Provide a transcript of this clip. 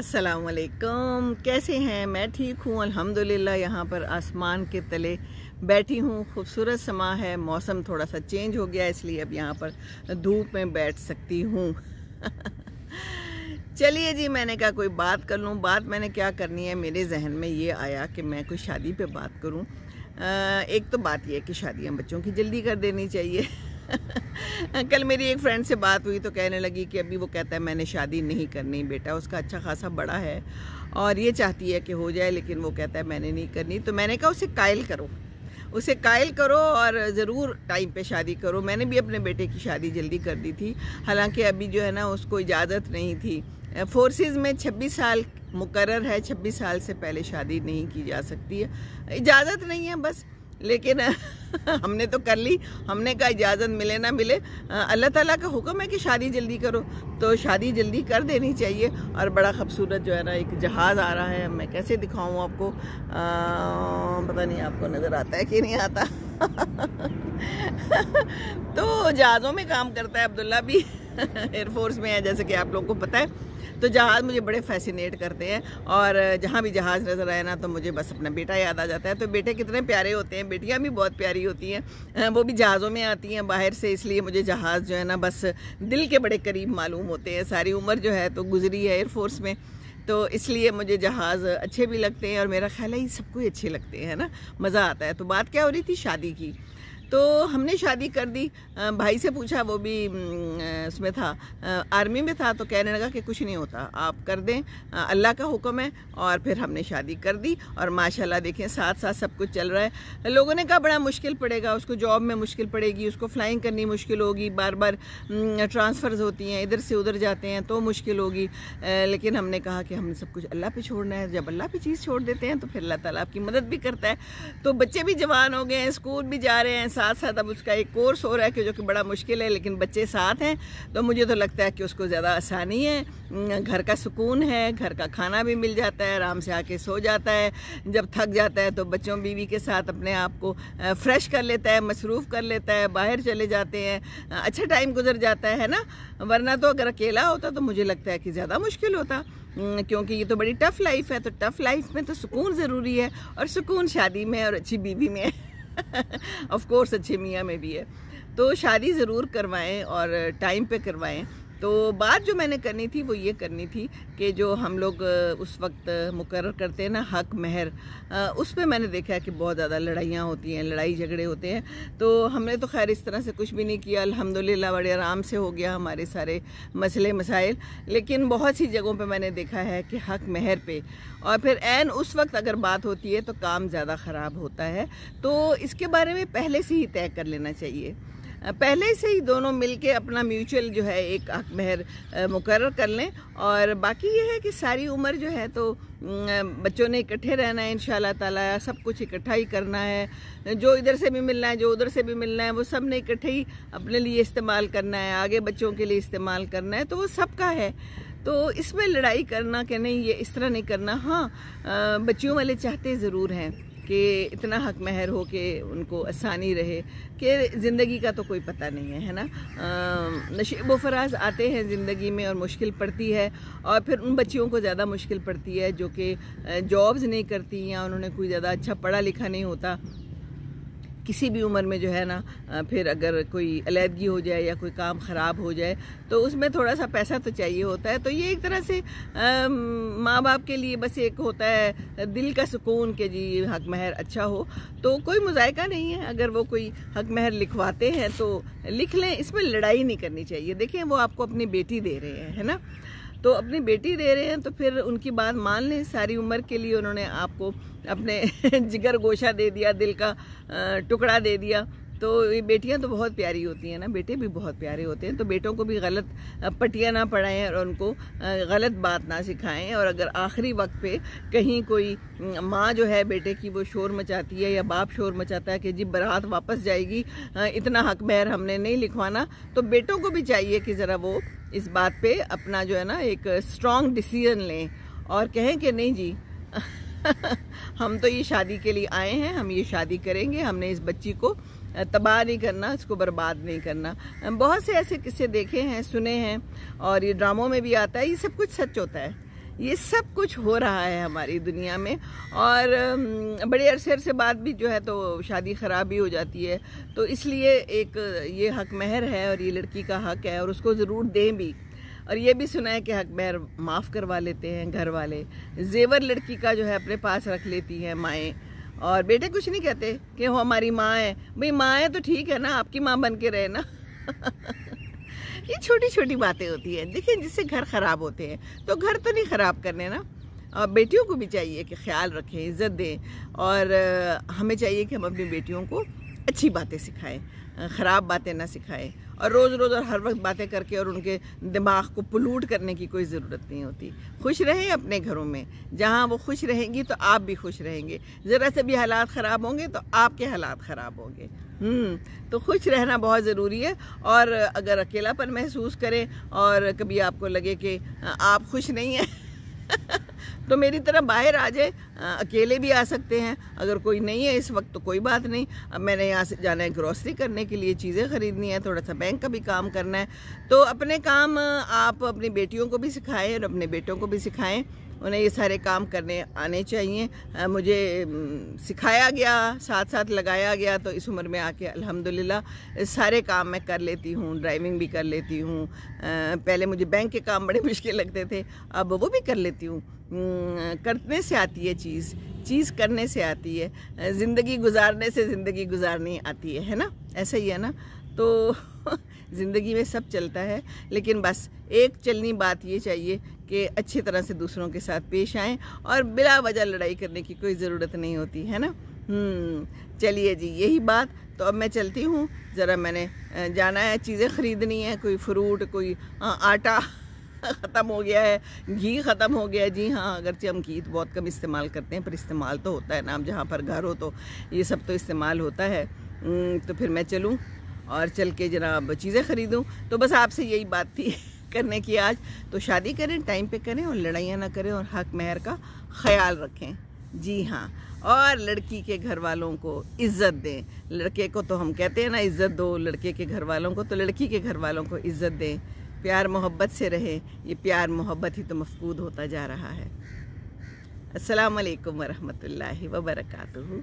अस्सलाम वालेकुम। कैसे हैं? मैं ठीक हूँ अल्हम्दुलिल्लाह। यहाँ पर आसमान के तले बैठी हूँ। खूबसूरत समा है, मौसम थोड़ा सा चेंज हो गया इसलिए अब यहाँ पर धूप में बैठ सकती हूँ। चलिए जी, मैंने कहा कोई बात कर लूँ। बात मैंने क्या करनी है, मेरे जहन में ये आया कि मैं कोई शादी पे बात करूँ। एक तो बात यह है कि शादियाँ बच्चों की जल्दी कर देनी चाहिए। कल मेरी एक फ्रेंड से बात हुई तो कहने लगी कि अभी वो कहता है मैंने शादी नहीं करनी। बेटा उसका अच्छा खासा बड़ा है और ये चाहती है कि हो जाए, लेकिन वो कहता है मैंने नहीं करनी। तो मैंने कहा उसे कायल करो और ज़रूर टाइम पे शादी करो। मैंने भी अपने बेटे की शादी जल्दी कर दी थी, हालांकि अभी जो है ना उसको इजाज़त नहीं थी। फोर्सेस में 26 साल मुकर्रर है, 26 साल से पहले शादी नहीं की जा सकती है, इजाज़त नहीं है बस। लेकिन हमने तो कर ली। हमने कहा इजाज़त मिले ना मिले, अल्लाह ताला का हुक्म है कि शादी जल्दी करो, तो शादी जल्दी कर देनी चाहिए। और बड़ा खूबसूरत जो है ना एक जहाज़ आ रहा है, मैं कैसे दिखाऊं आपको, पता नहीं आपको नज़र आता है कि नहीं आता। तो जहाज़ों में काम करता है अब्दुल्ला भी, एयरफोर्स में है जैसे कि आप लोगों को पता है। तो जहाज़ मुझे बड़े फैसिनेट करते हैं और जहाँ भी जहाज़ नज़र आए ना तो मुझे बस अपना बेटा याद आ जाता है। तो बेटे कितने प्यारे होते हैं, बेटियाँ भी बहुत प्यारी होती हैं, वो भी जहाज़ों में आती हैं बाहर से, इसलिए मुझे जहाज़ जो है ना बस दिल के बड़े करीब मालूम होते हैं। सारी उम्र जो है तो गुजरी है एयरफोर्स में, तो इसलिए मुझे जहाज़ अच्छे भी लगते हैं और मेरा ख्याल है ये सबको ही अच्छे लगते हैं ना, मज़ा आता है। तो बात क्या हो रही थी, शादी की। तो हमने शादी कर दी। भाई से पूछा, वो भी उसमें था, आर्मी में था, तो कहने लगा कि कुछ नहीं होता, आप कर दें, अल्लाह का हुक्म है। और फिर हमने शादी कर दी और माशाल्लाह देखें साथ साथ सब कुछ चल रहा है। लोगों ने कहा बड़ा मुश्किल पड़ेगा उसको, जॉब में मुश्किल पड़ेगी उसको, फ्लाइंग करनी मुश्किल होगी, बार बार ट्रांसफ़र्स होती हैं, इधर से उधर जाते हैं तो मुश्किल होगी। लेकिन हमने कहा कि हमने सब कुछ अल्लाह पे छोड़ना है। जब अल्लाह पे चीज़ छोड़ देते हैं तो फिर अल्लाह ताला आपकी मदद भी करता है। तो बच्चे भी जवान हो गए हैं, स्कूल भी जा रहे हैं, साथ साथ अब उसका एक कोर्स हो रहा है कि जो कि बड़ा मुश्किल है, लेकिन बच्चे साथ हैं तो मुझे तो लगता है कि उसको ज़्यादा आसानी है। घर का सुकून है, घर का खाना भी मिल जाता है, आराम से आके सो जाता है, जब थक जाता है तो बच्चों बीवी के साथ अपने आप को फ्रेश कर लेता है, मसरूफ़ कर लेता है, बाहर चले जाते हैं, अच्छा टाइम गुजर जाता है ना। वरना तो अगर अकेला होता तो मुझे लगता है कि ज़्यादा मुश्किल होता, क्योंकि ये तो बड़ी टफ़ लाइफ है। तो टफ़ लाइफ में तो सुकून ज़रूरी है, और सुकून शादी में और अच्छी बीवी में ऑफ कोर्स अच्छे मियाँ में भी है। तो शादी ज़रूर करवाएं और टाइम पे करवाएं। तो बात जो मैंने करनी थी वो ये करनी थी कि जो हम लोग उस वक्त मुकर्रर करते हैं ना हक महर, उस पर मैंने देखा है कि बहुत ज़्यादा लड़ाइयाँ होती हैं, लड़ाई झगड़े होते हैं। तो हमने तो खैर इस तरह से कुछ भी नहीं किया, अल्हम्दुलिल्लाह बड़े आराम से हो गया हमारे सारे मसले मसाइल। लेकिन बहुत सी जगहों पे मैंने देखा है कि हक महर पे और फिर ऐन उस वक्त अगर बात होती है तो काम ज़्यादा ख़राब होता है। तो इसके बारे में पहले से ही तय कर लेना चाहिए, पहले से ही दोनों मिलके अपना म्यूचुअल जो है एक हक महर मुकर्रर कर लें। और बाकी ये है कि सारी उम्र जो है तो बच्चों ने इकट्ठे रहना है इंशाल्लाह ताला, सब कुछ इकट्ठा ही करना है, जो इधर से भी मिलना है जो उधर से भी मिलना है वो सब ने इकट्ठे ही अपने लिए इस्तेमाल करना है, आगे बच्चों के लिए इस्तेमाल करना है, तो वो सबका है। तो इसमें लड़ाई करना कि नहीं ये इस तरह नहीं करना, हाँ बच्चियों वाले चाहते ज़रूर हैं कि इतना हक महर हो कि उनको आसानी रहे, कि ज़िंदगी का तो कोई पता नहीं है ना। नशीब व फराज आते हैं ज़िंदगी में और मुश्किल पड़ती है, और फिर उन बच्चियों को ज़्यादा मुश्किल पड़ती है जो कि जॉब्स नहीं करती या उन्होंने कोई ज़्यादा अच्छा पढ़ा लिखा नहीं होता। किसी भी उम्र में जो है ना फिर अगर कोई अलहदगी हो जाए या कोई काम ख़राब हो जाए तो उसमें थोड़ा सा पैसा तो चाहिए होता है। तो ये एक तरह से माँ बाप के लिए बस एक होता है दिल का सुकून कि जी हक महर अच्छा हो, तो कोई मुज़ायका नहीं है। अगर वो कोई हक महर लिखवाते हैं तो लिख लें, इसमें लड़ाई नहीं करनी चाहिए। देखें वो आपको अपनी बेटी दे रहे हैं, है ना, तो अपनी बेटी दे रहे हैं तो फिर उनकी बात मान लें। सारी उम्र के लिए उन्होंने आपको अपने जिगर गोशा दे दिया, दिल का टुकड़ा दे दिया। तो ये बेटियां तो बहुत प्यारी होती हैं ना, बेटे भी बहुत प्यारे होते हैं। तो बेटों को भी गलत पट्टियाँ ना पढ़ाएं और उनको गलत बात ना सिखाएं। और अगर आखिरी वक्त पे कहीं कोई माँ जो है बेटे की वो शोर मचाती है या बाप शोर मचाता है कि जी बारात वापस जाएगी, इतना हक महर हमने नहीं लिखवाना, तो बेटों को भी चाहिए कि ज़रा वो इस बात पे अपना जो है ना एक स्ट्रॉन्ग डिसीजन लें और कहें कि नहीं जी हम तो ये शादी के लिए आए हैं, हम ये शादी करेंगे, हमने इस बच्ची को तबाह नहीं करना, इसको बर्बाद नहीं करना। बहुत से ऐसे किस्से देखे हैं, सुने हैं, और ये ड्रामों में भी आता है, ये सब कुछ सच होता है। ये सब कुछ हो रहा है हमारी दुनिया में। और बड़े अरसे बाद भी जो है तो शादी ख़राब भी हो जाती है। तो इसलिए एक ये हक महर है और ये लड़की का हक है और उसको ज़रूर दें भी। और ये भी सुना है कि हक महर माफ़ करवा लेते हैं घर वाले। जेवर लड़की का जो है अपने पास रख लेती हैं माएँ, और बेटे कुछ नहीं कहते कि वो हमारी माँ है। भाई माँ है तो ठीक है ना, आपकी माँ बन के रहे ना। ये छोटी छोटी बातें होती हैं, देखिए, जिससे घर ख़राब होते हैं। तो घर तो नहीं ख़राब करने ना। और बेटियों को भी चाहिए कि ख्याल रखें, इज़्ज़त दें। और हमें चाहिए कि हम अपनी बेटियों को अच्छी बातें सिखाएं, ख़राब बातें ना सिखाएं। और रोज़ रोज़ और हर वक्त बातें करके और उनके दिमाग को पोल्यूट करने की कोई ज़रूरत नहीं होती। खुश रहें अपने घरों में, जहाँ वो खुश रहेंगी तो आप भी खुश रहेंगे। ज़रा से भी हालात ख़राब होंगे तो आपके हालात ख़राब होंगे। तो खुश रहना बहुत ज़रूरी है। और अगर अकेलापन महसूस करें और कभी आपको लगे कि आप खुश नहीं हैं तो मेरी तरह बाहर आ जाए, अकेले भी आ सकते हैं। अगर कोई नहीं है इस वक्त तो कोई बात नहीं। अब मैंने यहाँ से जाना है ग्रॉसरी करने के लिए, चीज़ें ख़रीदनी है, थोड़ा सा बैंक का भी काम करना है। तो अपने काम आप अपनी बेटियों को भी सिखाएं और अपने बेटों को भी सिखाएं। उन्हें ये सारे काम करने आने चाहिए। मुझे सिखाया गया, साथ साथ लगाया गया, तो इस उम्र में आके अल्हम्दुलिल्लाह सारे काम मैं कर लेती हूँ। ड्राइविंग भी कर लेती हूँ। पहले मुझे बैंक के काम बड़े मुश्किल लगते थे, अब वो भी कर लेती हूँ। करने से आती है चीज़ करने से आती है। ज़िंदगी गुजारने से ज़िंदगी गुजारनी आती है ना, ऐसा ही है ना। तो ज़िंदगी में सब चलता है, लेकिन बस एक चलनी बात ये चाहिए कि अच्छी तरह से दूसरों के साथ पेश आएँ और बिला वजह लड़ाई करने की कोई ज़रूरत नहीं होती है ना। चलिए जी, यही बात। तो अब मैं चलती हूँ, ज़रा मैंने जाना है, चीज़ें ख़रीदनी है, कोई फ्रूट, कोई आटा ख़त्म हो गया है, घी ख़त्म हो गया है। जी हाँ, अगरचे हम घी तो बहुत कम इस्तेमाल करते हैं, पर इस्तेमाल तो होता है ना। अब जहाँ पर घर हो तो ये सब तो इस्तेमाल होता है। तो फिर मैं चलूँ और चल के जनाब चीज़ें ख़रीदूँ। तो बस आपसे यही बात थी करने की आज। तो शादी करें, टाइम पे करें और लड़ाइयाँ ना करें और हक महर का ख्याल रखें। जी हाँ, और लड़की के घर वालों को इज़्ज़त दें। लड़के को तो हम कहते हैं ना इज़्ज़त दो, लड़के के घर वालों को तो लड़की के घर वालों को इज़्ज़त दें। प्यार मोहब्बत से रहें। ये प्यार मोहब्बत ही तो मफकूद होता जा रहा है। अस्सलाम वालेकुम वरहमतुल्लाहि वबरकातुहू।